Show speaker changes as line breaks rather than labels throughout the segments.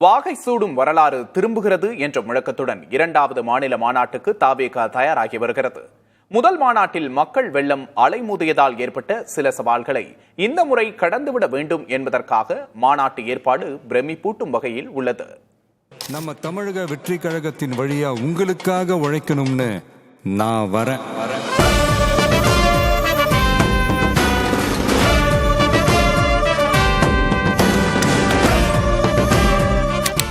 வாகை சூடும் வரலாறு திரும்புகிறது என்ற முழக்கத்துடன் இரண்டாவது மாநில மாநாட்டுக்கு தாவேகா தயாராகி வருகிறது. முதல் மாநாட்டில் மக்கள் வெள்ளம் அலைமோதியதால் ஏற்பட்ட சில சவால்களை இந்த முறை கடந்துவிட வேண்டும் என்பதற்காக மாநாட்டு ஏற்பாடு பிரமிப்பூட்டும் வகையில் உள்ளது.
நம்ம தமிழக வெற்றி கழகத்தின் வழியா உங்களுக்காக உழைக்கணும்னு நான் வரேன்.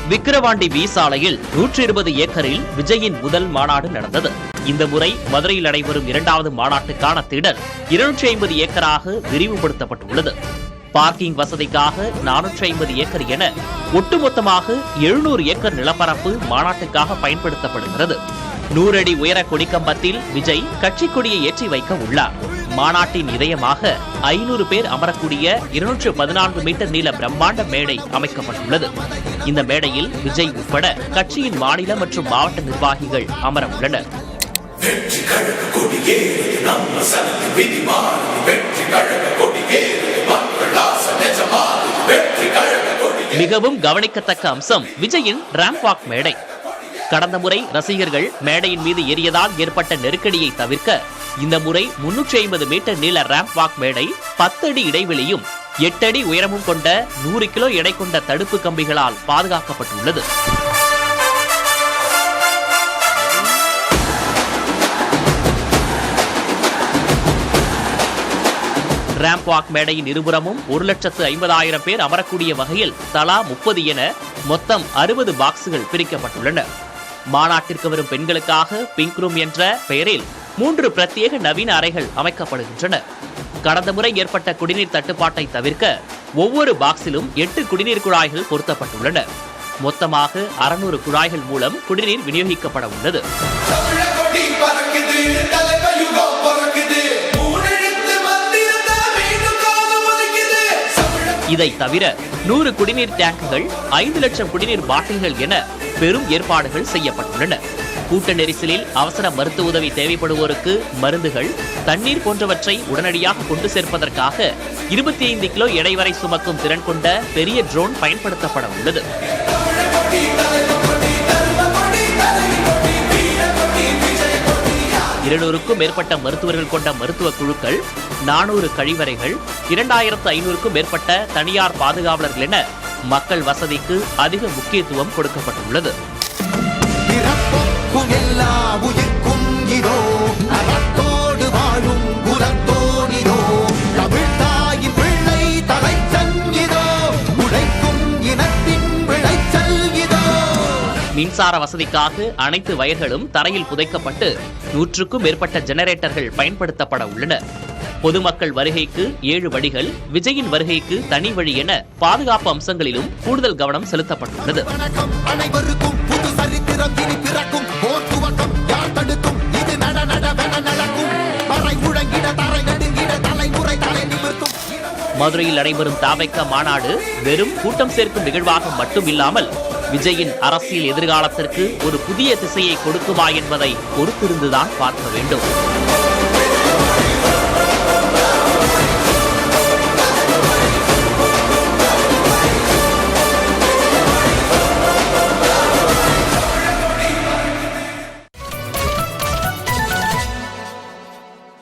விக்கிரவாண்டி வி சாலையில் 120 ஏக்கரில் விஜயின் முதல் மாநாடு நடந்தது. இந்த முறை மதுரையில் நடைபெறும் இரண்டாவது மாநாட்டுக்கான திடல் 250 ஏக்கராக விரிவுபடுத்தப்பட்டுள்ளது. பார்க்கிங் வசதிக்காக 450 ஏக்கர் என ஒட்டுமொத்தமாக 700 ஏக்கர் நிலப்பரப்பு மாநாட்டுக்காக பயன்படுத்தப்படுகிறது. 100 அடி உயர கொடிக்கம்பத்தில் விஜய் கட்சி கொடியை ஏற்றி வைக்க உள்ளார். மாநாட்டின் இதயமாக 500 பேர் அமரக்கூடிய 214 மீட்டர் நீள பிரம்மாண்ட மேடை அமைக்கப்பட்டுள்ளது. இந்த மேடையில் விஜய் உட்பட கட்சியின் மாநில மற்றும் மாவட்ட நிர்வாகிகள் அமர உள்ளனர். மிகவும் கவனிக்கத்தக்க அம்சம் விஜயின் ராம்ப் வாக் மேடை. கடந்த முறை ரசிகர்கள் மேடையின் மீது ஏறியதால் ஏற்பட்ட நெருக்கடியை தவிர்க்க இந்த முறை 350 மீட்டர் நீள ராம்ப் வாக் மேடை 10 அடி இடைவெளியும் 8 அடி உயரமும் கொண்ட 100 கிலோ எடை கொண்ட தடுப்பு கம்பிகளால் பாதுகாக்கப்பட்டுள்ளது. ராம்ப் வாக் மேடையின் இருபுறமும் 1,50,000 பேர் அமரக்கூடிய வகையில் தலா 30 என மொத்தம் 60 பாக்ஸுகள் பிரிக்கப்பட்டுள்ளன. மாநாட்டிற்கு வரும் பெண்களுக்காக பிங்க் ரூம் என்ற பெயரில் 3 பிரத்யேக நவீன அறைகள் அமைக்கப்படுகின்றன. கடந்த முறை ஏற்பட்ட குடிநீர் தட்டுப்பாட்டை தவிர்க்க ஒவ்வொரு பாக்ஸிலும் 8 குடிநீர் குழாய்கள் பொருத்தப்பட்டுள்ளன. மொத்தமாக 600 குழாய்கள் மூலம் குடிநீர் விநியோகிக்கப்பட உள்ளது. இதை தவிர 100 குடிநீர் டேங்குகள், 5 லட்சம் குடிநீர் பாட்டில்கள் என பெரும் ஏற்பாடுகள் செய்யப்பட்டுள்ளன. கூட்ட நெரிசலில் அவசர மருத்துவ உதவி தேவைப்படுவோருக்கு மருந்துகள், தண்ணீர் போன்றவற்றை உடனடியாக கொண்டு சேர்ப்பதற்காக 25 கிலோ எடை வரை சுமக்கும் திறன் கொண்ட பெரிய ட்ரோன் பயன்படுத்தப்பட உள்ளது. 200க்கும் மேற்பட்ட மருத்துவர்கள் கொண்ட மருத்துவ குழுக்கள், 400 கழிவறைகள், 2500க்கும் மேற்பட்ட தனியார் பாதுகாவலர்கள் என மக்கள் வசதிக்கு அதிக முக்கியத்துவம் கொடுக்கப்பட்டுள்ளது. மின்சார வசதிக்காக அனைத்து வயர்களும் தரையில் புதைக்கப்பட்டு 100க்கும் மேற்பட்ட ஜெனரேட்டர்கள் பயன்படுத்தப்பட உள்ளன. பொதுமக்கள் வருகைக்கு 7 வழிகள், விஜயின் வருகைக்கு தனி வழி என பாதுகாப்பு அம்சங்களிலும் கூடுதல் கவனம் செலுத்தப்பட்டுள்ளது. மதுரையில் நடைபெறும் தாவேகா மாநாடு வெறும் கூட்டம் சேர்க்கும் நிகழ்வாக மட்டும் இல்லாமல் விஜயின் அரசியல் எதிர்காலத்திற்கு ஒரு புதிய திசையை கொடுக்குமா என்பதை பொறுத்திருந்துதான் பார்க்க வேண்டும்.